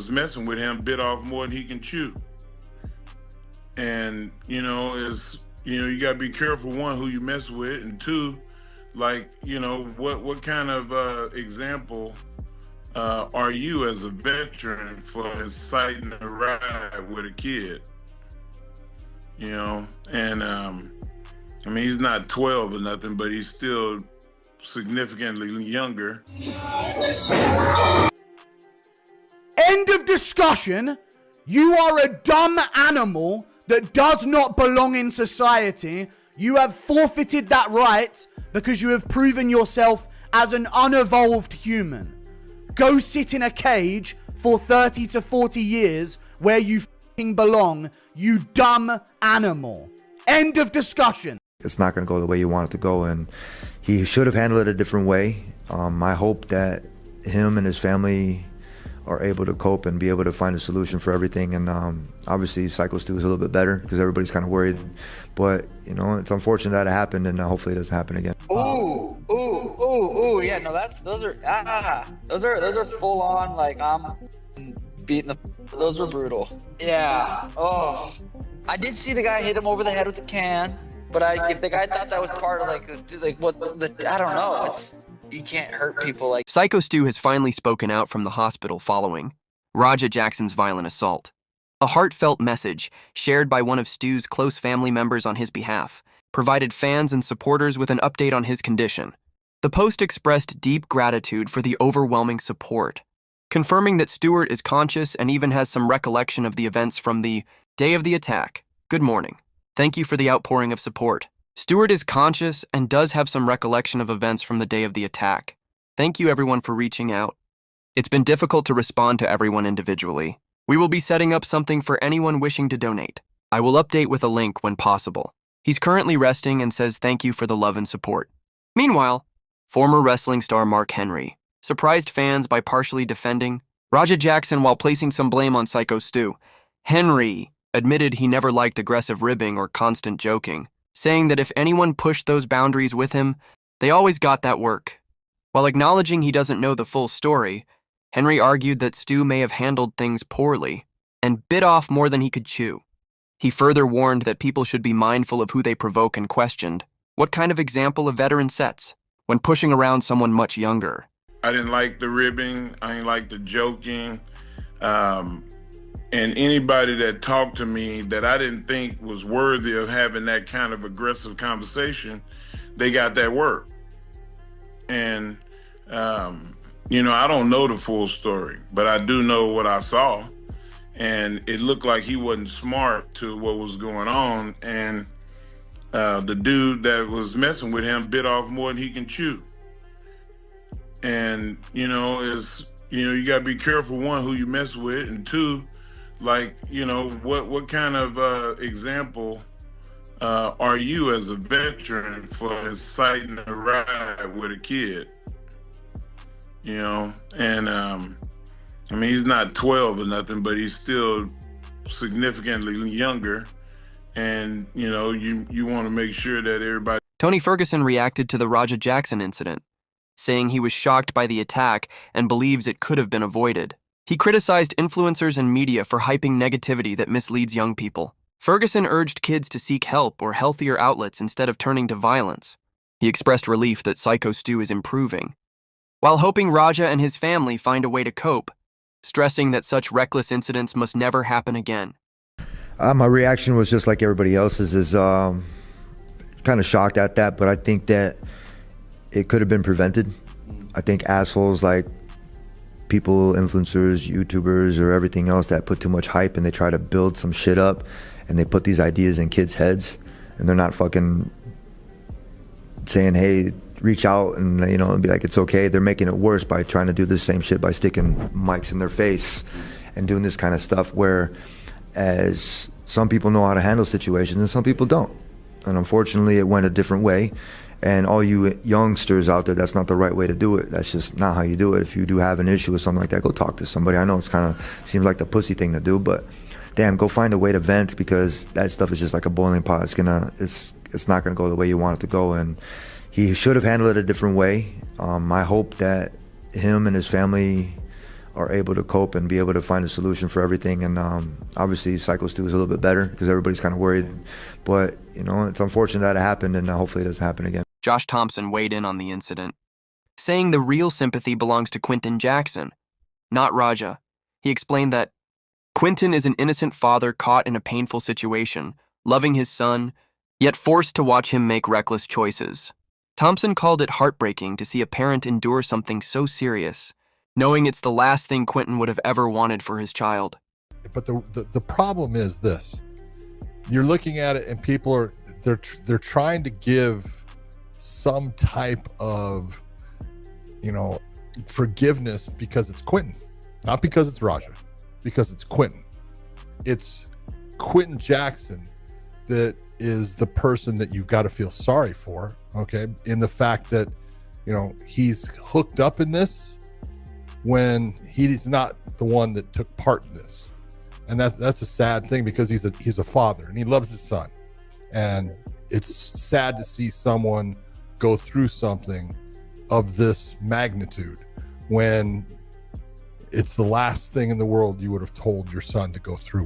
was messing with him bit off more than he can chew. And, you got to be careful, one, who you mess with, and two, what kind of example are you as a veteran for inciting a ride with a kid? He's not 12 or nothing, but he's still significantly younger. End of discussion. You are a dumb animal that does not belong in society. You have forfeited that right because you have proven yourself as an unevolved human. Go sit in a cage for 30 to 40 years where you f***ing belong, you dumb animal. End of discussion. It's not going to go the way you want it to go, and he should have handled it a different way. I hope that him and his family are able to cope and be able to find a solution for everything. And obviously Syko Stu is a little bit better because everybody's kind of worried, but it's unfortunate that it happened, and hopefully it doesn't happen again. Yeah, no, those are full on, like, I'm beating those were brutal. Yeah. Oh, I did see the guy hit him over the head with the can, but if the guy thought that was part of I don't know. You can't hurt people like. Syko Stu has finally spoken out from the hospital following Raja Jackson's violent assault. A heartfelt message, shared by one of Stu's close family members on his behalf, provided fans and supporters with an update on his condition. The post expressed deep gratitude for the overwhelming support, confirming that Stewart is conscious and even has some recollection of the events from the day of the attack. Good morning. Thank you for the outpouring of support. Stewart is conscious and does have some recollection of events from the day of the attack. Thank you everyone for reaching out. It's been difficult to respond to everyone individually. We will be setting up something for anyone wishing to donate. I will update with a link when possible. He's currently resting and says thank you for the love and support. Meanwhile, former wrestling star Mark Henry surprised fans by partially defending Raja Jackson while placing some blame on Syko Stu. Henry admitted he never liked aggressive ribbing or constant joking, saying that if anyone pushed those boundaries with him, they always got that work. While acknowledging he doesn't know the full story, Henry argued that Stu may have handled things poorly and bit off more than he could chew. He further warned that people should be mindful of who they provoke and questioned what kind of example a veteran sets when pushing around someone much younger. I didn't like the ribbing. I didn't like the joking. And anybody that talked to me that I didn't think was worthy of having that kind of aggressive conversation, they got that work. And, I don't know the full story, but I do know what I saw. And it looked like he wasn't smart to what was going on. And the dude that was messing with him bit off more than he can chew. And, you got to be careful, one, who you mess with, and two, what kind of example are you as a veteran for inciting a ride with a kid? He's not 12 or nothing, but he's still significantly younger. And, you want to make sure that everybody... Tony Ferguson reacted to the Raja Jackson incident, saying he was shocked by the attack and believes it could have been avoided. He criticized influencers and media for hyping negativity that misleads young people. Ferguson urged kids to seek help or healthier outlets instead of turning to violence. He expressed relief that Syko Stu is improving, while hoping Raja and his family find a way to cope, stressing that such reckless incidents must never happen again. My reaction was just like everybody else's, is kind of shocked at that, but I think that it could have been prevented. I think assholes like people, influencers, YouTubers, or everything else that put too much hype and they try to build some shit up and they put these ideas in kids' heads and they're not fucking saying, hey, reach out and be like, it's okay. They're making it worse by trying to do the same shit by sticking mics in their face and doing this kind of stuff, where as some people know how to handle situations and some people don't. And unfortunately it went a different way. And all you youngsters out there, that's not the right way to do it. That's just not how you do it. If you do have an issue with something like that, go talk to somebody. I know it's kind of seems like the pussy thing to do, but damn, go find a way to vent, because that stuff is just like a boiling pot. It's not gonna go the way you want it to go. And he should have handled it a different way. I hope that him and his family are able to cope and be able to find a solution for everything. And obviously Syko Stu is a little bit better because everybody's kind of worried. But, you know, it's unfortunate that it happened, and hopefully it doesn't happen again. Josh Thompson weighed in on the incident, saying the real sympathy belongs to Quinton Jackson, not Raja. He explained that Quinton is an innocent father caught in a painful situation, loving his son, yet forced to watch him make reckless choices. Thompson called it heartbreaking to see a parent endure something so serious, knowing it's the last thing Quinton would have ever wanted for his child. But the problem is this. You're looking at it and people are, they're trying to give some type of, you know, forgiveness because it's Quinton, not because it's Raja, because it's Quinton. It's Quinton Jackson that is the person that you've got to feel sorry for, okay? In the fact that, you know, he's hooked up in this when he's not the one that took part in this. And that's a sad thing because he's a father and he loves his son. And it's sad to see someone go through something of this magnitude when it's the last thing in the world you would have told your son to go through.